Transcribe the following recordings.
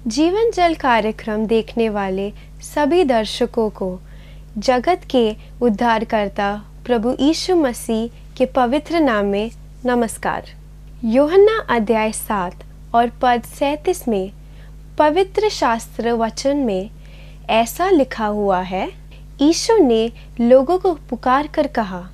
जीवन जल कार्यक्रम देखने वाले सभी दर्शकों को जगत के उद्धारकर्ता प्रभु यीशु मसीह के पवित्र नाम में नमस्कार। यूहन्ना अध्याय 7 और पद 37 में पवित्र शास्त्र वचन में ऐसा लिखा हुआ है, यीशु ने लोगों को पुकार कर कहा,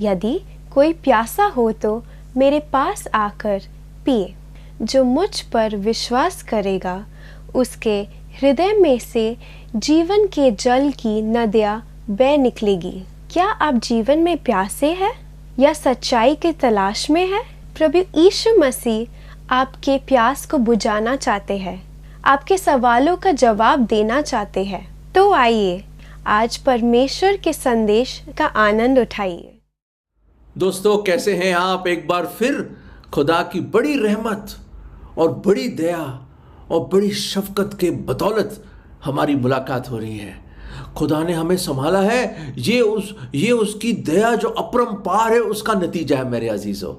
यदि कोई प्यासा हो तो मेरे पास आकर पिए। जो मुझ पर विश्वास करेगा उसके हृदय में से जीवन के जल की नदियाँ बह निकलेगी। क्या आप जीवन में प्यासे हैं या सच्चाई की तलाश में हैं? प्रभु यीशु मसीह आपके प्यास को बुझाना चाहते हैं, आपके सवालों का जवाब देना चाहते हैं। तो आइए आज परमेश्वर के संदेश का आनंद उठाइए। दोस्तों, कैसे हैं आप? एक बार फिर खुदा की बड़ी रहमत और बड़ी दया और बड़ी शफकत के बदौलत हमारी मुलाकात हो रही है। खुदा ने हमें संभाला है। ये उसकी दया जो अपरंपार है, उसका नतीजा है मेरे अजीजों।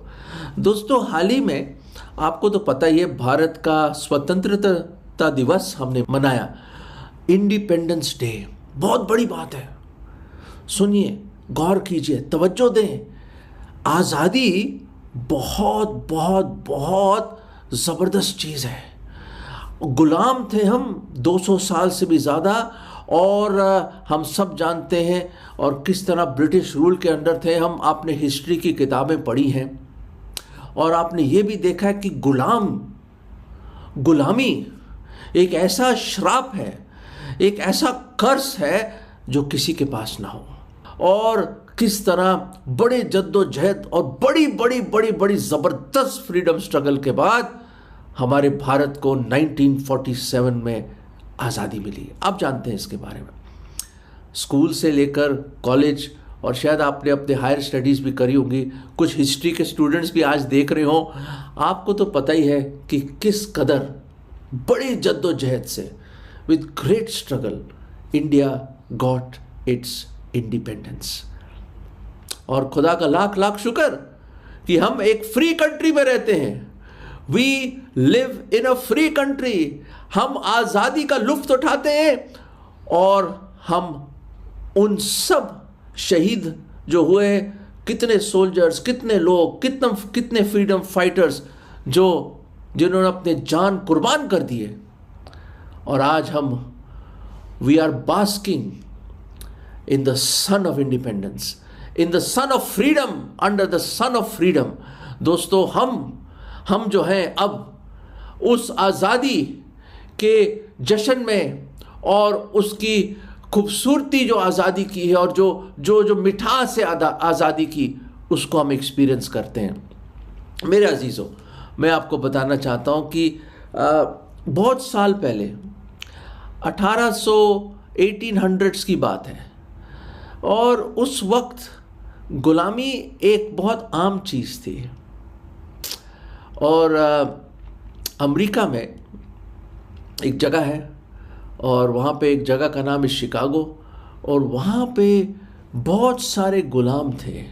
दोस्तों, हाल ही में आपको तो पता ही है, भारत का स्वतंत्रता दिवस हमने मनाया, इंडिपेंडेंस डे। बहुत बड़ी बात है। सुनिए, गौर कीजिए, तवज्जो दें। आज़ादी बहुत बहुत बहुत ज़बरदस्त चीज़ है। गुलाम थे हम 200 साल से भी ज़्यादा, और हम सब जानते हैं और किस तरह ब्रिटिश रूल के अंडर थे हम। आपने हिस्ट्री की किताबें पढ़ी हैं और आपने ये भी देखा है कि गुलामी एक ऐसा श्राप है, एक ऐसा कर्स है जो किसी के पास ना हो। और किस तरह बड़े जद्दोजहद और बड़ी ज़बरदस्त फ्रीडम स्ट्रगल के बाद हमारे भारत को 1947 में आज़ादी मिली। आप जानते हैं इसके बारे में। स्कूल से लेकर कॉलेज, और शायद आपने अपने हायर स्टडीज़ भी करी होंगी, कुछ हिस्ट्री के स्टूडेंट्स भी आज देख रहे हों। आपको तो पता ही है कि किस कदर बड़ी जद्दोजहद से, with great struggle, India got its independence. और खुदा का लाख लाख शुक्र कि हम एक फ्री कंट्री में रहते हैं। We live in a free country. हम आज़ादी का लुत्फ़ उठाते हैं और हम उन सब शहीद जो हुए, कितने सोल्जर्स, कितने लोग, कितने फ्रीडम फाइटर्स जिन्होंने अपने जान कुर्बान कर दिए, और आज हम we are basking in the sun of independence, in the sun of freedom, under the sun of freedom. दोस्तों, हम जो हैं अब उस आज़ादी के जश्न में, और उसकी खूबसूरती जो आज़ादी की है, और जो मिठास है आज़ादी की, उसको हम एक्सपीरियंस करते हैं। मेरे अजीज़ों, मैं आपको बताना चाहता हूँ कि बहुत साल पहले 1800s की बात है, और उस वक्त गुलामी एक बहुत आम चीज़ थी। और अमेरिका में एक जगह है, और वहाँ पे एक जगह का नाम है शिकागो, और वहाँ पे बहुत सारे गुलाम थे।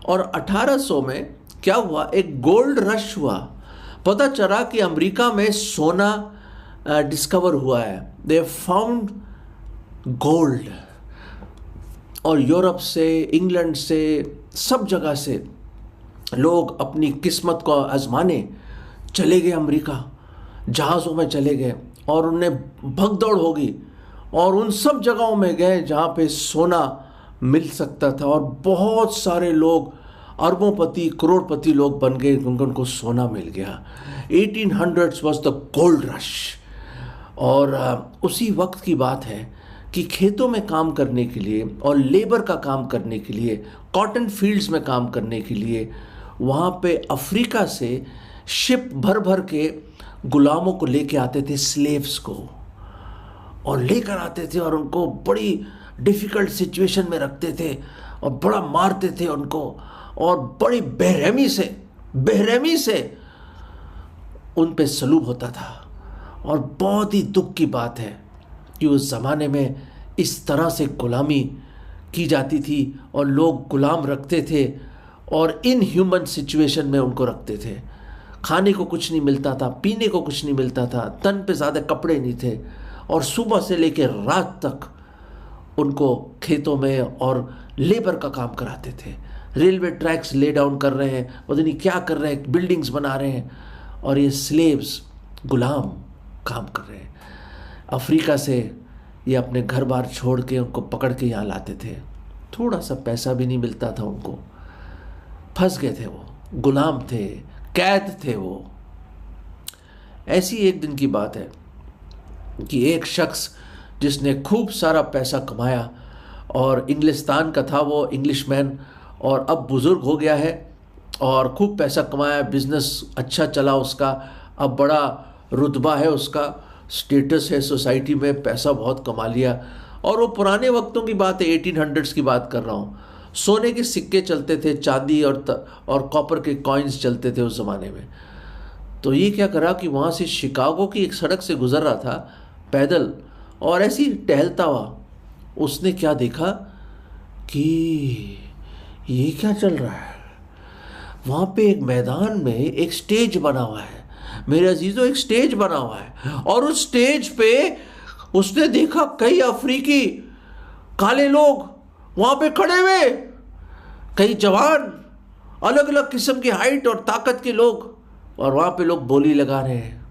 और 1800 में क्या हुआ, एक गोल्ड रश हुआ। पता चला कि अमेरिका में सोना डिस्कवर हुआ है। They found gold. और यूरोप से, इंग्लैंड से, सब जगह से लोग अपनी किस्मत को आजमाने चले गए अमेरिका, जहाज़ों में चले गए, और उन्हें भगदौड़ होगी, और उन सब जगहों में गए जहाँ पे सोना मिल सकता था। और बहुत सारे लोग अरबोंपति, करोड़पति लोग बन गए, उनको सोना मिल गया। 1800s was the gold rush. और उसी वक्त की बात है कि खेतों में काम करने के लिए और लेबर का काम करने के लिए, कॉटन फील्ड्स में काम करने के लिए, वहाँ पे अफ्रीका से शिप भर भर के गुलामों को लेके आते थे, स्लेव्स को, और लेकर आते थे, और उनको बड़ी डिफ़िकल्ट सिचुएशन में रखते थे, और बड़ा मारते थे उनको, और बड़ी बेरहमी से उन पे सलूब होता था। और बहुत ही दुख की बात है कि उस ज़माने में इस तरह से गुलामी की जाती थी, और लोग गुलाम रखते थे, और इन ह्यूमन सिचुएशन में उनको रखते थे। खाने को कुछ नहीं मिलता था, पीने को कुछ नहीं मिलता था, तन पे ज़्यादा कपड़े नहीं थे, और सुबह से लेकर रात तक उनको खेतों में और लेबर का काम कराते थे। रेलवे ट्रैक्स ले डाउन कर रहे हैं, पता नहीं क्या कर रहे हैं, बिल्डिंग्स बना रहे हैं, और ये स्लेव्स, गुलाम काम कर रहे हैं। अफ्रीका से ये अपने घर बार छोड़ के उनको पकड़ के यहाँ लाते थे, थोड़ा सा पैसा भी नहीं मिलता था उनको, फंस गए थे वो, गुलाम थे, कैद थे वो। ऐसी एक दिन की बात है कि एक शख्स जिसने खूब सारा पैसा कमाया और इंग्लिस्तान का था वो, इंग्लिशमैन, और अब बुज़ुर्ग हो गया है और खूब पैसा कमाया, बिजनेस अच्छा चला उसका, अब बड़ा रुतबा है उसका, स्टेटस है सोसाइटी में, पैसा बहुत कमा लिया। और वो पुराने वक्तों की बात है, 1800s की बात कर रहा हूँ। सोने के सिक्के चलते थे, चांदी और कॉपर के कॉइन्स चलते थे उस ज़माने में। तो ये क्या करा कि वहाँ से शिकागो की एक सड़क से गुजर रहा था पैदल, और ऐसे ही टहलता हुआ उसने क्या देखा कि ये क्या चल रहा है। वहाँ पे एक मैदान में एक स्टेज बना हुआ है, मेरे अजीजों, एक स्टेज बना हुआ है, और उस स्टेज पे उसने देखा कई अफ्रीकी काले लोग वहाँ पे खड़े हुए, कई जवान, अलग अलग किस्म की हाइट और ताकत के लोग, और वहाँ पे लोग बोली लगा रहे हैं।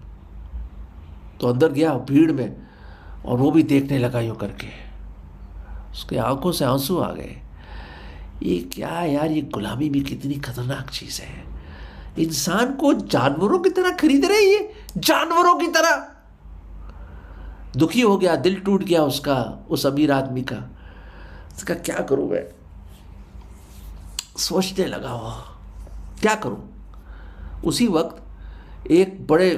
तो अंदर गया भीड़ में, और वो भी देखने लगा यूँ करके, उसके आंखों से आंसू आ गए। ये क्या यार, ये गुलामी भी कितनी खतरनाक चीज़ है। इंसान को जानवरों की तरह खरीद रहे, ये जानवरों की तरह। दुखी हो गया, दिल टूट गया उसका, उस अमीर आदमी का। उसका क्या करूं मैं, सोचने लगा वो क्या करूं। उसी वक्त एक बड़े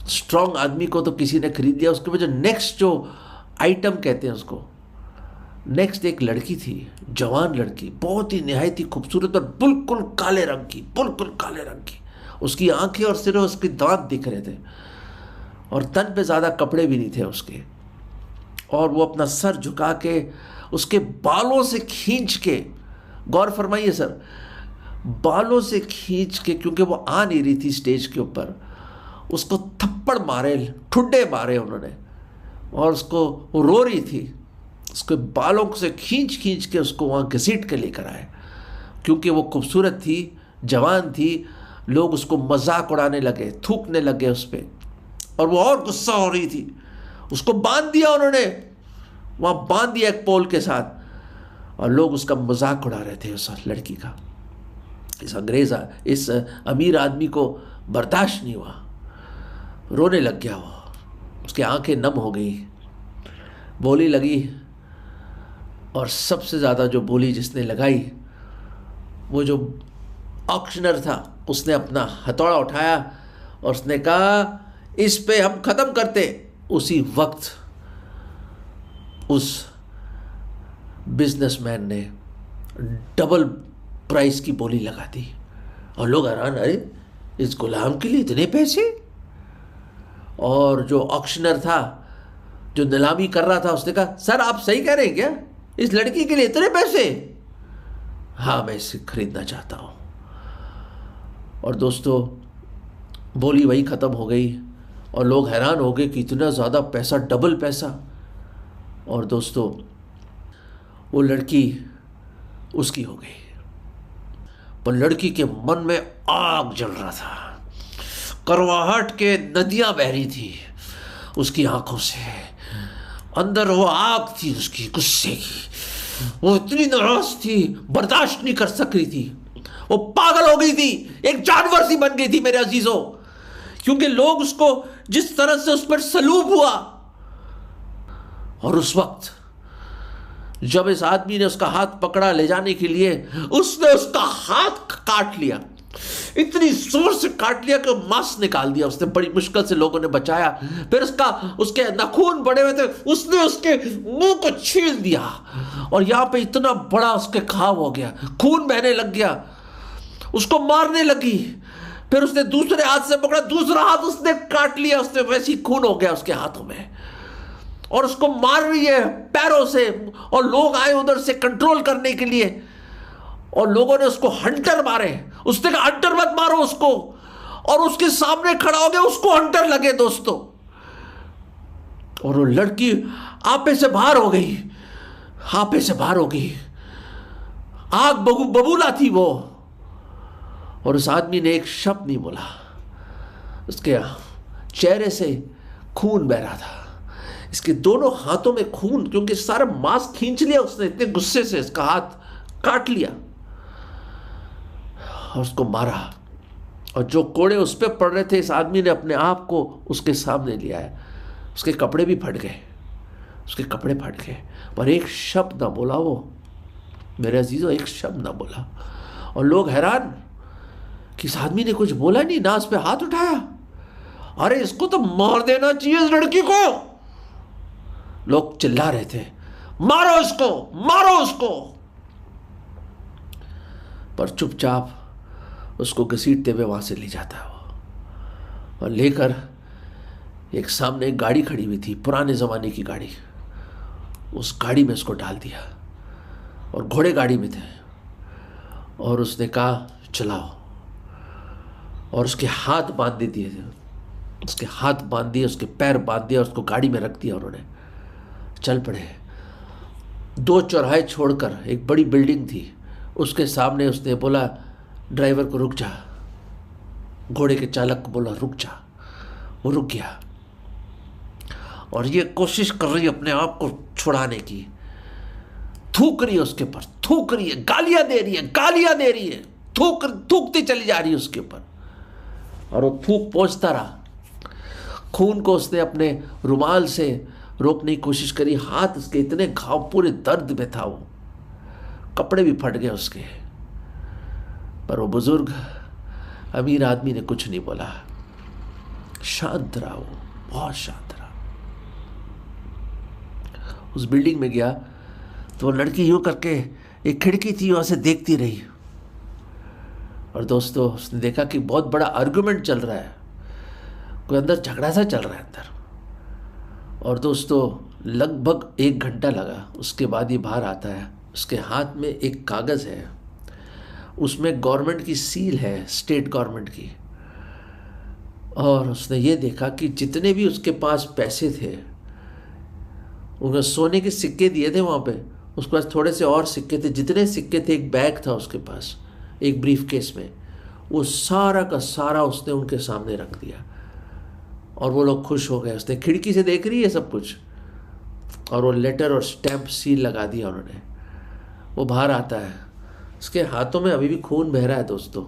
स्ट्रांग आदमी को तो किसी ने खरीद लिया। उसके बाद जो नेक्स्ट जो आइटम कहते हैं उसको, नेक्स्ट एक लड़की थी, जवान लड़की, बहुत ही निहायत ही खूबसूरत और बिल्कुल काले रंग की, बिल्कुल काले रंग की। उसकी आंखें और सिर्फ उसके दांत दिख रहे थे, और तन पे ज़्यादा कपड़े भी नहीं थे उसके। और वो अपना सर झुका के उसके बालों से खींच के, गौर फरमाइए सर, बालों से खींच के, क्योंकि वो आ नहीं रही थी स्टेज के ऊपर, उसको थप्पड़ मारे, ठुड्डे मारे उन्होंने, और उसको वो रो रही थी, उसके बालों से खींच खींच के उसको वहाँ घसीट के लेकर आए। क्योंकि वो खूबसूरत थी, जवान थी, लोग उसको मजाक उड़ाने लगे, थूकने लगे उस पर, और वो और गुस्सा हो रही थी। उसको बांध दिया उन्होंने, वहाँ बांध दिया एक पोल के साथ, और लोग उसका मजाक उड़ा रहे थे उस लड़की का। इस अमीर आदमी को बर्दाश्त नहीं हुआ, रोने लग गया वो, उसकी आंखें नम हो गई, बोली लगी। और सबसे ज़्यादा जो बोली जिसने लगाई, वो जो ऑक्शनर था, उसने अपना हथौड़ा उठाया और उसने कहा इस पे हम ख़त्म करते। उसी वक्त उस बिजनेसमैन ने डबल प्राइस की बोली लगा दी, और लोग हैरान, अरे इस गुलाम के लिए इतने पैसे। और जो ऑक्शनर था, जो नीलामी कर रहा था, उसने कहा सर आप सही कह रहे हैं क्या, इस लड़की के लिए इतने पैसे? हाँ, मैं इसे खरीदना चाहता हूँ। और दोस्तों, बोली वही ख़त्म हो गई, और लोग हैरान हो गए कि इतना ज़्यादा पैसा, डबल पैसा। और दोस्तों, वो लड़की उसकी हो गई, पर लड़की के मन में आग जल रहा था, करवाहट के नदियां बह रही थी उसकी आंखों से, अंदर वो आग थी उसकी गुस्से की। वो इतनी नाराज थी, बर्दाश्त नहीं कर सक रही थी, वो पागल हो गई थी, एक जानवर सी बन गई थी मेरे अजीजों। क्योंकि लोग उसको जिस तरह से उस पर सलूब हुआ, और उस वक्त जब इस आदमी ने उसका हाथ पकड़ा ले जाने के लिए, उसने उसका हाथ काट लिया, इतनी जोर से काट लिया कि मांस निकाल दिया उसने। बड़ी मुश्किल से लोगों ने बचाया। फिर उसके नाखून बड़े हुए थे, उसने उसके मुंह को छील दिया, और यहां पे इतना बड़ा उसके घाव हो गया, खून बहने लग गया, उसको मारने लगी। फिर उसने दूसरे हाथ से पकड़ा, दूसरा हाथ उसने काट लिया, उसने वैसे ही खून हो गया उसके हाथों में, और उसको मार रही है पैरों से। और लोग आए उधर से कंट्रोल करने के लिए, और लोगों ने उसको हंटर मारे। उसने कहा हंटर मत मारो उसको, और उसके सामने खड़ा हो गया, उसको हंटर लगे दोस्तों, और वो लड़की आपे से बाहर हो गई, आपे से बाहर हो गई, आग बबूला थी वो। और उस आदमी ने एक शब्द नहीं बोला, उसके चेहरे से खून बह रहा था, इसके दोनों हाथों में खून, क्योंकि सारा मांस खींच लिया उसने, इतने गुस्से से इसका हाथ काट लिया और उसको मारा। और जो कोड़े उस पर पड़ रहे थे, इस आदमी ने अपने आप को उसके सामने लिया है। उसके कपड़े भी फट गए, उसके कपड़े फट गए, पर एक शब्द ना बोला वो, मेरे अजीजों, एक शब्द ना बोला। और लोग हैरान कि इस आदमी ने कुछ बोला नहीं, ना उस पर हाथ उठाया। अरे इसको तो मार देना चाहिए इस लड़की को। लोग चिल्ला रहे थे, मारो इसको, मारो उसको। पर चुपचाप उसको घसीटते हुए वहां से ले जाता है वो, और लेकर एक सामने एक गाड़ी खड़ी हुई थी, पुराने जमाने की गाड़ी, उस गाड़ी में उसको डाल दिया। और घोड़े गाड़ी में थे, और उसने कहा चलाओ, और उसके हाथ बांध दिए थे, उसके हाथ बांध दिए, उसके पैर बांध दिए, और उसको गाड़ी में रख दिया। उन्होंने चल पड़े। 2 चौराहे छोड़कर एक बड़ी बिल्डिंग थी, उसके सामने उसने बोला ड्राइवर को रुक जा, घोड़े के चालक को बोला रुक जा। वो रुक गया, और ये कोशिश कर रही है अपने आप को छुड़ाने की, थूक रही है उसके ऊपर, थूक रही है, गालियां दे रही है, गालियां दे रही है, थूकती चली जा रही है उसके ऊपर। और वो थूक पहुंचता रहा। खून को उसने अपने रुमाल से रोकने की कोशिश करी, हाथ उसके इतने घाव, पूरे दर्द में था वो, कपड़े भी फट गए उसके। पर वो बुजुर्ग अमीर आदमी ने कुछ नहीं बोला, शांत रहा वो, बहुत शांत रहा। उस बिल्डिंग में गया तो वो लड़की यूं करके, एक खिड़की थी वहां से देखती रही। और दोस्तों उसने देखा कि बहुत बड़ा आर्गुमेंट चल रहा है, कोई अंदर झगड़ा सा चल रहा है अंदर। और दोस्तों लगभग 1 घंटा लगा, उसके बाद ये बाहर आता है। उसके हाथ में एक कागज़ है, उसमें गवर्नमेंट की सील है, स्टेट गवर्नमेंट की। और उसने ये देखा कि जितने भी उसके पास पैसे थे, उन्हें सोने के सिक्के दिए थे वहाँ पे, उसके पास थोड़े से और सिक्के थे, जितने सिक्के थे, एक बैग था उसके पास, एक ब्रीफ केस में, वो सारा का सारा उसने उनके सामने रख दिया। और वो लोग खुश हो गए, उसने खिड़की से देख रही है सब कुछ, और वो लेटर और स्टैम्प सील लगा दिया उन्होंने। वो बाहर आता है, उसके हाथों में अभी भी खून बह रहा है दोस्तों।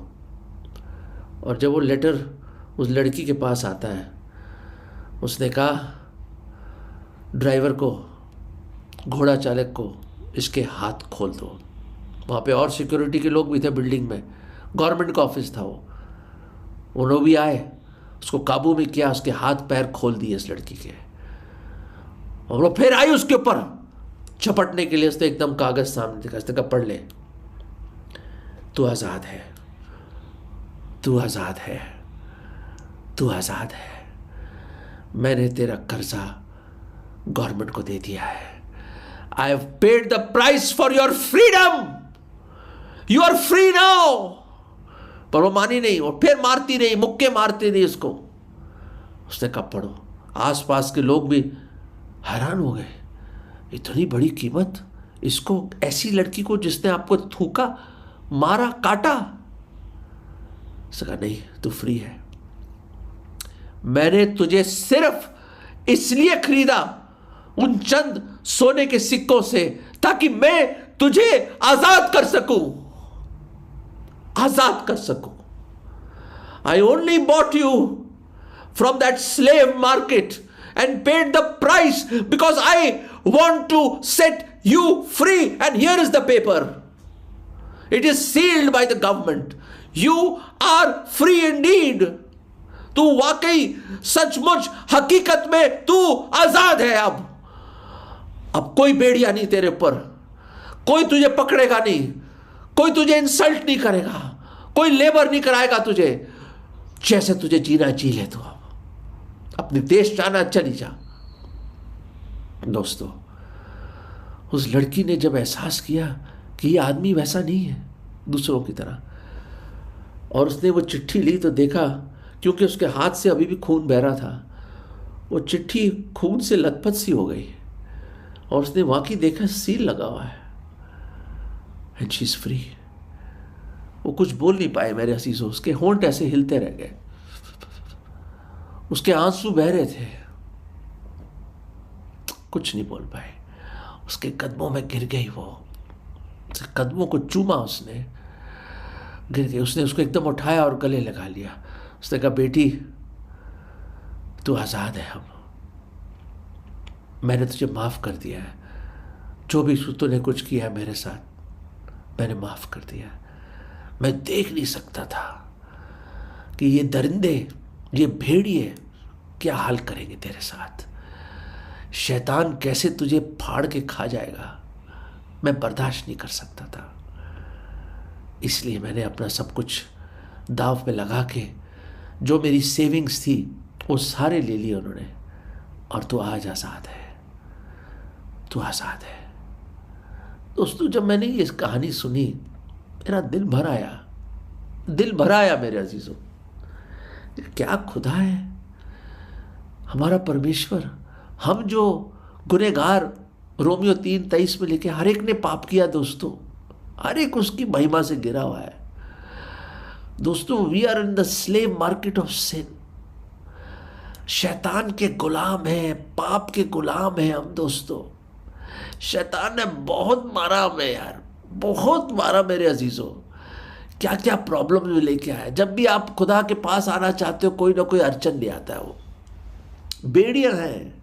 और जब वो लेटर उस लड़की के पास आता है, उसने कहा ड्राइवर को, घोड़ा चालक को, इसके हाथ खोल दो। वहाँ पे और सिक्योरिटी के लोग भी थे बिल्डिंग में, गवर्नमेंट का ऑफिस था वो, उन्होंने भी आए, उसको काबू में किया, उसके हाथ पैर खोल दिए इस लड़की के। और वो फिर आई उसके ऊपर झपटने के लिए, उसने एकदम कागज सामने दिखा, उसने कहा पढ़ ले, तू आज़ाद है, तू आज़ाद है, तू आज़ाद है। मैंने तेरा कर्जा गवर्नमेंट को दे दिया है। I have paid the price for your freedom, you are free now. पर वो मानी नहीं, वो फिर मारती रही, मुक्के मारती रही उसको। उसने कहा पढ़ो। आसपास के लोग भी हैरान हो गए, इतनी बड़ी कीमत इसको, ऐसी लड़की को जिसने आपको थूका, मारा, काटा। उसने कहा नहीं, तू फ्री है, मैंने तुझे सिर्फ इसलिए खरीदा उन चंद सोने के सिक्कों से, ताकि मैं तुझे आजाद कर सकूं, आजाद कर सकूं। I only bought you from that slave market and paid the price because I want to set you free, and here is the paper, it is sealed by the government, you are free indeed। तू वाकई सचमुच हकीकत में तू आजाद है। अब कोई बेड़िया नहीं तेरे ऊपर, कोई तुझे पकड़ेगा नहीं, कोई तुझे इंसल्ट नहीं करेगा, कोई लेबर नहीं कराएगा तुझे, जैसे तुझे जीना जी ले, तू अपने देश जाना चली जा। दोस्तों उस लड़की ने जब एहसास किया कि ये आदमी वैसा नहीं है दूसरों की तरह, और उसने वो चिट्ठी ली तो देखा क्योंकि उसके हाथ से अभी भी खून बह रहा था। वो चिट्ठी खून से लथपथ सी हो गई और उसने वाकई देखा सील लगा हुआ है, एंड शी इज फ्री। वो कुछ बोल नहीं पाए मेरे अजीजों, उसके होंठ ऐसे हिलते रह गए, उसके आंसू बह रहे थे, कुछ नहीं बोल पाए। उसके कदमों में गिर गई, वो उसके कदमों को चूमा, उसने गिर गई। उसने उसको एकदम उठाया और गले लगा लिया। उसने कहा, बेटी तू आज़ाद है, अब मैंने तुझे माफ़ कर दिया है। जो भी तूने कुछ किया है मेरे साथ, मैंने माफ़ कर दिया। मैं देख नहीं सकता था कि ये दरिंदे, ये भेड़िए क्या हाल करेंगे तेरे साथ, शैतान कैसे तुझे फाड़ के खा जाएगा। मैं बर्दाश्त नहीं कर सकता था, इसलिए मैंने अपना सब कुछ दांव पे लगा के, जो मेरी सेविंग्स थी वो सारे ले लिए उन्होंने। और तू आज आज़ाद है, तू आज़ाद है। दोस्तों, जब मैंने ये कहानी सुनी, मेरा दिल भर आया, दिल भर आया मेरे अजीजों। क्या खुदा है हमारा परमेश्वर। हम जो गुनहगार, रोमियो 3:23 में लिखे, हर एक ने पाप किया दोस्तों, हर एक उसकी महिमा से गिरा हुआ है। दोस्तों, we are in the slave market of sin. शैतान के गुलाम हैं, पाप के गुलाम हैं हम दोस्तों। शैतान ने बहुत मारा हमें यार, बहुत मारा मेरे अजीजों। क्या क्या प्रॉब्लम में लेके आया। जब भी आप खुदा के पास आना चाहते हो, कोई ना कोई अड़चन ले आता है। वो बेड़ियां हैं,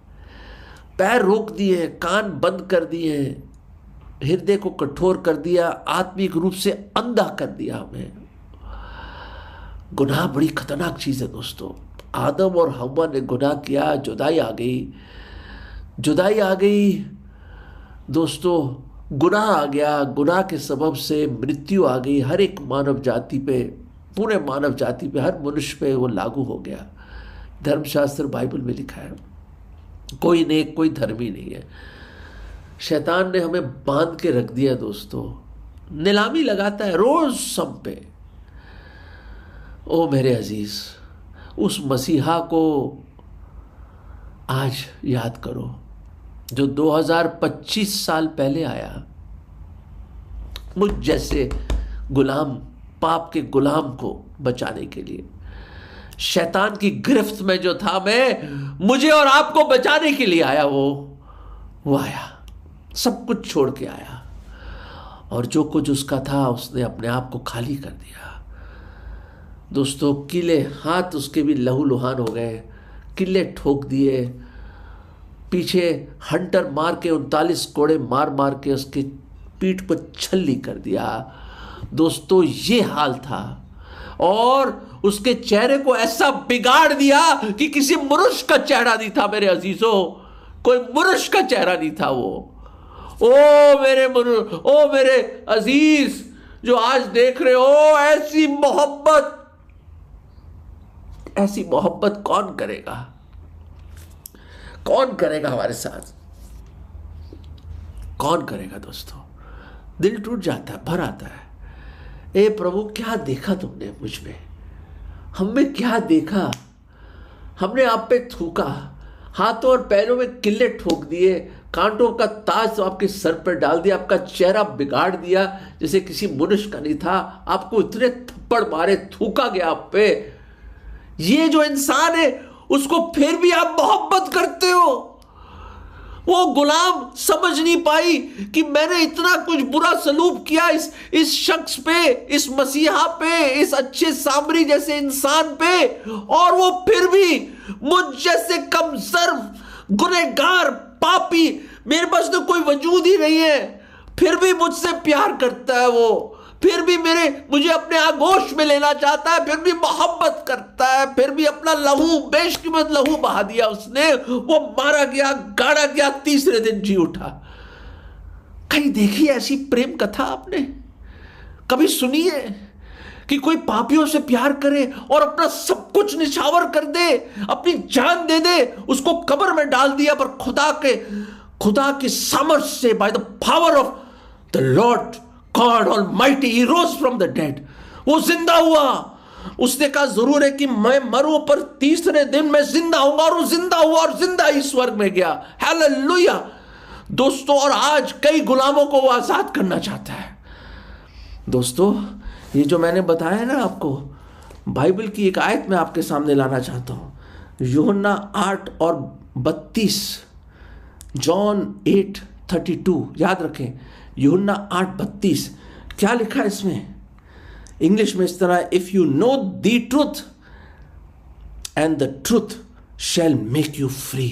पैर रोक दिए, कान बंद कर दिए, हृदय को कठोर कर दिया, आत्मिक रूप से अंधा कर दिया हमें। गुनाह बड़ी खतरनाक चीज है दोस्तों। आदम और हव्वा ने गुनाह किया, जुदाई आ गई, जुदाई आ गई दोस्तों, गुनाह आ गया। गुनाह के सबब से मृत्यु आ गई हर एक मानव जाति पे, पूरे मानव जाति पे, हर मनुष्य पे वो लागू हो गया। धर्मशास्त्र बाइबल में लिखा है, कोई नेक, कोई धर्मी नहीं है। शैतान ने हमें बांध के रख दिया दोस्तों, नीलामी लगाता है रोज सब पे। ओ मेरे अजीज, उस मसीहा को आज याद करो जो 2025 साल पहले आया, मुझ जैसे गुलाम, पाप के गुलाम को बचाने के लिए। शैतान की गिरफ्त में जो था मैं, मुझे और आपको बचाने के लिए आया। वो आया, सब कुछ छोड़ के आया, और जो कुछ उसका था उसने अपने आप को खाली कर दिया दोस्तों। किले, हाथ उसके भी लहूलुहान हो गए, किले ठोक दिए, पीछे हंटर मार के 39 कोड़े मार मार के उसकी पीठ पर छल्ली कर दिया दोस्तों। ये हाल था, और उसके चेहरे को ऐसा बिगाड़ दिया कि किसी मनुष्य का चेहरा नहीं था मेरे अजीजों, कोई मनुष्य का चेहरा नहीं था वो। ओ मेरे अजीज जो आज देख रहे हो, ऐसी मोहब्बत कौन करेगा, कौन करेगा हमारे साथ, कौन करेगा दोस्तों। दिल टूट जाता है, भर आता है। ए प्रभु, क्या देखा तुमने मुझ में, हम में क्या देखा। हमने आप पे थूका, हाथों और पैरों में किले ठोक दिए, कांटों का ताज तो आपके सर पर डाल दिया, आपका चेहरा बिगाड़ दिया जैसे किसी मनुष्य का नहीं था। आपको इतने थप्पड़ मारे, थूका गया आप पे। ये जो इंसान है उसको फिर भी आप मोहब्बत करते हो। वो गुलाम समझ नहीं पाई कि मैंने इतना कुछ बुरा सलूक किया इस शख्स पे, इस मसीहा पे, इस अच्छे सामरी जैसे इंसान पे, और वो फिर भी मुझ जैसे कमजोर गुनहगार पापी, मेरे पास तो कोई वजूद ही नहीं है, फिर भी मुझसे प्यार करता है वो, फिर भी मुझे अपने आगोश में लेना चाहता है, फिर भी मोहब्बत करता है, फिर भी अपना लहू, बेशकीमत लहू बहा दिया उसने। वो मारा गया, गाड़ा गया, तीसरे दिन जी उठा। कहीं देखी ऐसी प्रेम कथा आपने? कभी सुनी है कि कोई पापियों से प्यार करे और अपना सब कुछ निछावर कर दे, अपनी जान दे दे, उसको कब्र में डाल दिया, पर खुदा के सामर्थ्य से, by the power of the Lord God Almighty, he rose from the dead, वो जिंदा हुआ उसने कहा जरूर है कि मैं मरूं पर तीसरे दिन मैं जिंदा होऊंगा, और वो जिंदा हुआ और जिंदा ही स्वर्ग में गया। हालेलुया दोस्तों। और आज कई गुलामों को वो आजाद करना चाहता है। दोस्तों ये जो मैंने बताया ना आपको, बाइबल की एक आयत मैं आपके सामने लाना चाहता हूं। यूहन्ना 8:32, जॉन 8:32, याद रखें यूहन्ना 8:32। क्या लिखा है इसमें? इंग्लिश में इस तरह, if you know the truth and the truth shell make you free.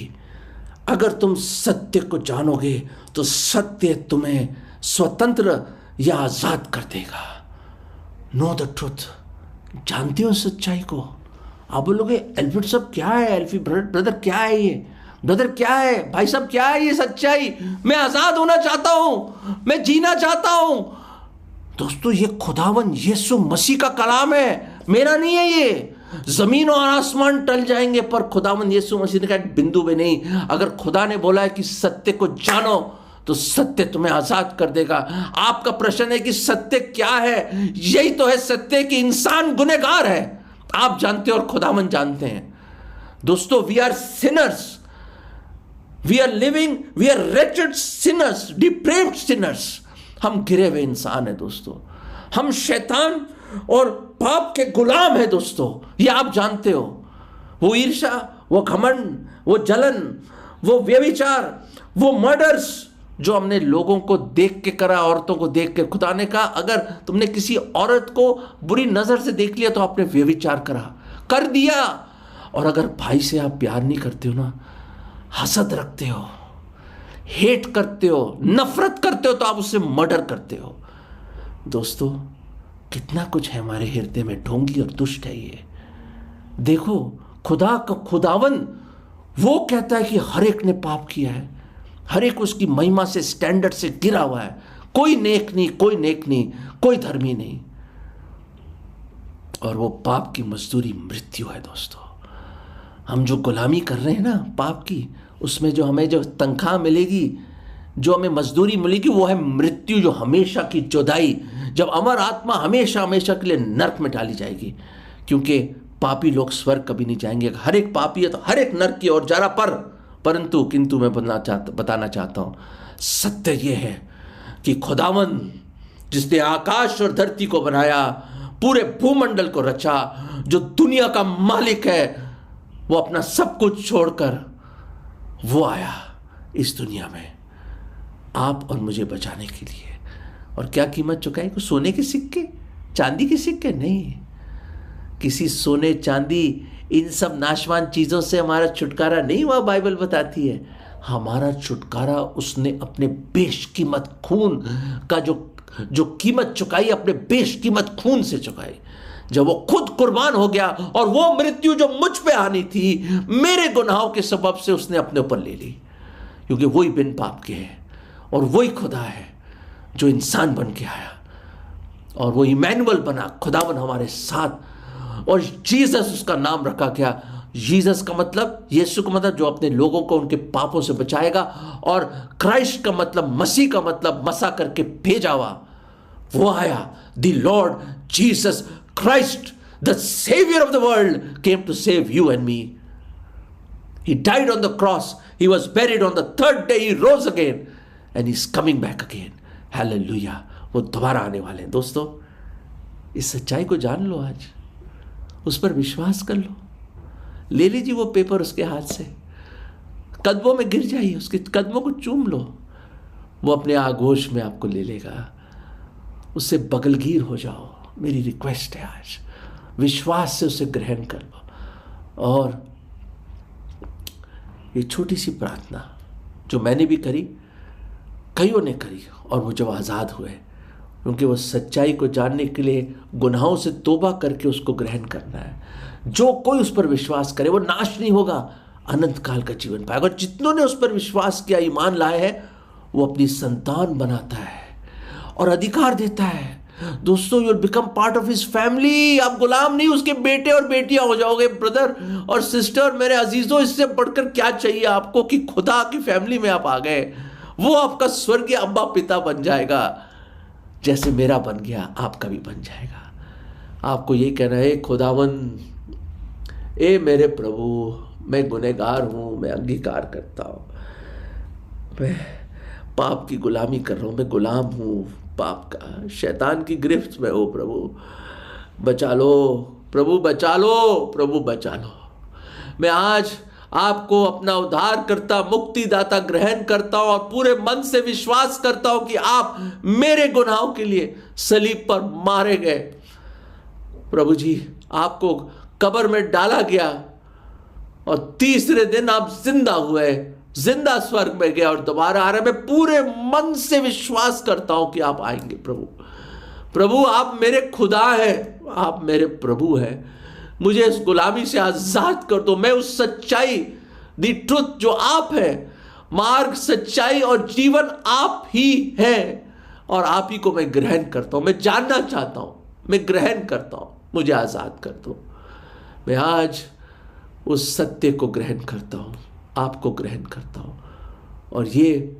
अगर तुम सत्य को जानोगे तो सत्य तुम्हें स्वतंत्र या आजाद कर देगा। नो द ट्रूथ, जानते हो सच्चाई को। आप बोलोगे एल्फ्रेड साहब क्या है, एल्फी ब्रदर क्या है ये, ब्रदर क्या है, भाई साहब क्या है ये सच्चाई? मैं आजाद होना चाहता हूं, मैं जीना चाहता हूं। दोस्तों ये खुदावन यीशु मसीह का कलाम है, मेरा नहीं है ये। जमीन और आसमान टल जाएंगे पर खुदावन यीशु मसीह ने कहा बिंदु भी नहीं। अगर खुदा ने बोला है कि सत्य को जानो तो सत्य तुम्हें आजाद कर देगा। आपका प्रश्न है कि सत्य क्या है? यही तो है सत्य कि इंसान गुनहगार है। आप जानते हो और खुदावन जानते हैं। दोस्तों we are sinners, we are living, we are wretched sinners, depraved sinners. हम गिरे हुए इंसान हैं दोस्तों। हम शैतान और पाप के गुलाम हैं दोस्तों, ये आप जानते हो। वो ईर्ष्या, वो घमंड, वो जलन, वो व्यभिचार, वो मर्डर्स जो हमने लोगों को देख के करा, औरतों को देख के। खुदा ने कहा अगर तुमने किसी औरत को बुरी नजर से देख लिया तो आपने व्यभिचार कर दिया। और अगर भाई से आप प्यार नहीं करते हो ना, हसद रखते हो, हेट करते हो, नफरत करते हो, तो आप उससे मर्डर करते हो। दोस्तों कितना कुछ है हमारे हृदय में, ढोंगी और दुष्ट है ये। देखो खुदा का खुदावन वो कहता है कि हर एक ने पाप किया है, हर एक उसकी महिमा से, स्टैंडर्ड से गिरा हुआ है। कोई नेक नहीं, कोई नेक नहीं, कोई धर्मी नहीं। और वो पाप की मजदूरी मृत्यु है दोस्तों। हम जो गुलामी कर रहे हैं ना पाप की, उसमें जो हमें जो तनख्वाह मिलेगी, जो हमें मजदूरी मिलेगी, वो है मृत्यु, जो हमेशा की जुदाई, जब अमर आत्मा हमेशा हमेशा के लिए नरक में डाली जाएगी। क्योंकि पापी लोग स्वर्ग कभी नहीं जाएंगे। हर एक पापी है तो हर एक नरक की ओर जा रहा। परंतु किंतु मैं बताना चाहता हूं, सत्य यह है कि खुदावन जिसने आकाश और धरती को बनाया, पूरे भूमंडल को रचा, जो दुनिया का मालिक है, वो अपना सब कुछ छोड़कर वो आया इस दुनिया में आप और मुझे बचाने के लिए। और क्या कीमत चुकाई? को सोने के सिक्के, चांदी के सिक्के? नहीं, किसी सोने चांदी इन सब नाशवान चीजों से हमारा छुटकारा नहीं हुआ। बाइबल बताती है हमारा छुटकारा उसने अपने बेशकीमत खून का जो कीमत चुकाई, अपने बेशकीमत खून से चुकाई। जब वो खुद कुर्बान हो गया और वो मृत्यु जो मुझ पे आनी थी मेरे गुनाहों के सबब से उसने अपने ऊपर ले ली। क्योंकि वही बिन पाप के है और वही खुदा है जो इंसान बन के आया, और वो इमैनुअल बना, खुदावन हमारे साथ। और जीसस उसका नाम रखा गया। जीसस का मतलब, यीशु का मतलब जो अपने लोगों को उनके पापों से बचाएगा, और क्राइस्ट का मतलब, मसीह का मतलब मसा करके भेजा हुआ। वो आया, the Lord Jesus Christ, the saviour of the world, came to save you and me. He died on the cross, he was buried, on the third day he rose again and he's coming back again. Hallelujah. वो दोबारा आने वाले हैं। दोस्तों इस सच्चाई को जान लो, आज उस पर विश्वास कर लो। ले लीजिए वो पेपर उसके हाथ से, कदमों में गिर जाइए, उसके कदमों को चूम लो, वो अपने आगोश में आपको ले लेगा। उससे बगलगीर हो जाओ, मेरी रिक्वेस्ट है आज, विश्वास से उसे ग्रहण कर लो। और ये छोटी सी प्रार्थना जो मैंने भी करी, कईयों ने करी, और वो जब आज़ाद हुए, क्योंकि वो सच्चाई को जानने के लिए गुनाहों से तौबा करके उसको ग्रहण करना है। जो कोई उस पर विश्वास करे वो नाश नहीं होगा, अनंत काल का जीवन पाएगा। और जितनों ने उस पर विश्वास किया, ईमान लाए हैं, वो अपनी संतान बनाता है और अधिकार देता है। दोस्तों you will become part of his family. आप गुलाम नहीं, उसके बेटे और बेटियां हो जाओगे। ब्रदर और सिस्टर, मेरे अजीजों, इससे बढ़कर क्या चाहिए आपको कि खुदा की फैमिली में आप आ गए। वो आपका स्वर्गीय अब्बा पिता बन जाएगा। जैसे मेरा बन गया आपका भी बन जाएगा। आपको ये कहना है, खुदावन, ए मेरे प्रभु, मैं गुनहगार हूँ, मैं अंगीकार करता हूँ, मैं पाप की गुलामी कर रहा हूँ, मैं गुलाम हूँ पाप का, शैतान की गिरफ्त में हो। प्रभु बचा लो, प्रभु बचा लो, प्रभु बचा लो। मैं आज आपको अपना उद्धार करता, मुक्तिदाता ग्रहण करता हूं और पूरे मन से विश्वास करता हूं कि आप मेरे गुनाहों के लिए सलीब पर मारे गए। प्रभु जी, आपको कब्र में डाला गया और तीसरे दिन आप जिंदा हुए, जिंदा स्वर्ग में गए और दोबारा आ रहे। मैं पूरे मन से विश्वास करता हूं कि आप आएंगे। प्रभु, प्रभु आप मेरे खुदा हैं, आप मेरे प्रभु हैं। मुझे इस गुलामी से आजाद कर दो। मैं उस सच्चाई, दी ट्रुथ जो आप है, मार्ग, सच्चाई और जीवन आप ही हैं और आप ही को मैं ग्रहण करता हूं। मैं जानना चाहता हूं, मैं ग्रहण करता हूं, मुझे आजाद कर दो। मैं आज उस सत्य को ग्रहण करता हूं, आपको ग्रहण करता हूं और ये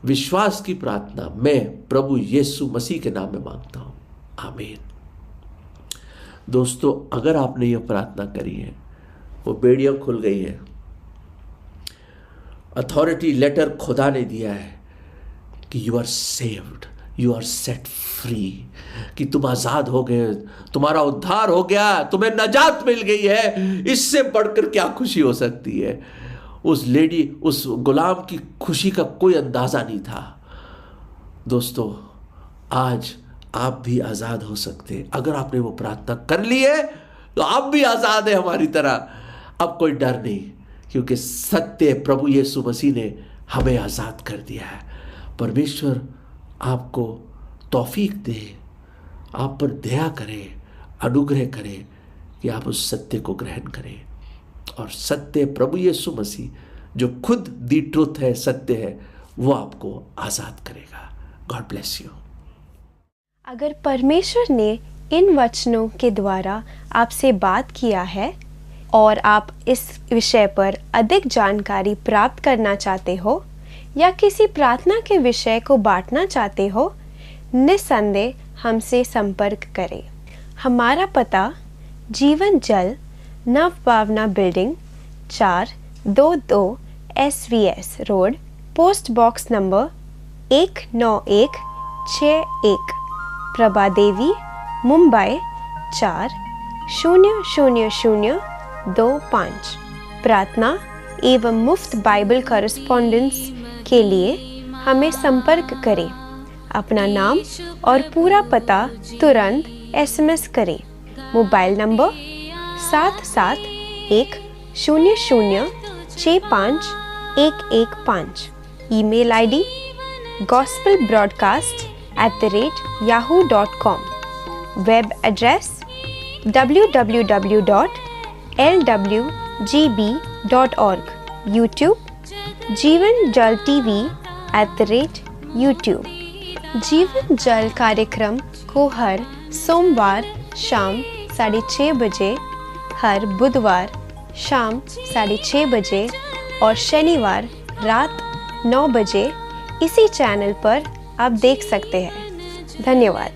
विश्वास की प्रार्थना मैं प्रभु यीशु मसीह के नाम में मांगता हूं। आमीन। दोस्तों, अगर आपने ये प्रार्थना करी है, वो बेड़ियां खुल गई है, अथॉरिटी लेटर खुदा ने दिया है कि you are saved, you are set free, कि तुम आजाद हो गए, तुम्हारा उद्धार हो गया, तुम्हें नजात मिल गई है। इससे बढ़कर क्या खुशी हो सकती है। उस लेडी, उस गुलाम की खुशी का कोई अंदाजा नहीं था। दोस्तों, आज आप भी आजाद हो सकते हैं। अगर आपने वो प्रार्थना कर ली है तो आप भी आजाद है हमारी तरह। अब कोई डर नहीं, क्योंकि सत्य प्रभु यीशु मसीह ने हमें आजाद कर दिया है। परमेश्वर आपको तौफीक दे, आप पर दया करे, अनुग्रह करे कि आप उस सत्य को ग्रहण करें और सत्य प्रभु यीशु मसीह जो खुद दी ट्रुथ है, सत्य है, वो आपको आजाद करेगा। God bless you. अगर परमेश्वर ने इन वचनों के द्वारा आपसे बात किया है और आप इस विषय पर अधिक जानकारी प्राप्त करना चाहते हो या किसी प्रार्थना के विषय को बांटना चाहते हो, निस्संदेह हमसे संपर्क करें। हमारा पता Jeevan Jal, Nav Bhavna building, 422 SVS road, post box number 19161, Prabhadevi, Mumbai 400025। प्रार्थना एवं मुफ्त बाइबल कॉरेस्पॉन्डेंस के लिए हमें संपर्क करें। अपना नाम और पूरा पता तुरंत SMS करें। Mobile number 7710065115। Email ID gospelbroadcast@yahoo.com। Web address www.lwgb.org। YouTube जीवन जल TV @YouTube। जीवन जल कार्यक्रम को हर सोमवार शाम 6:30 बजे, हर बुधवार शाम 6:30 बजे और शनिवार रात 9 बजे इसी चैनल पर आप देख सकते हैं। धन्यवाद।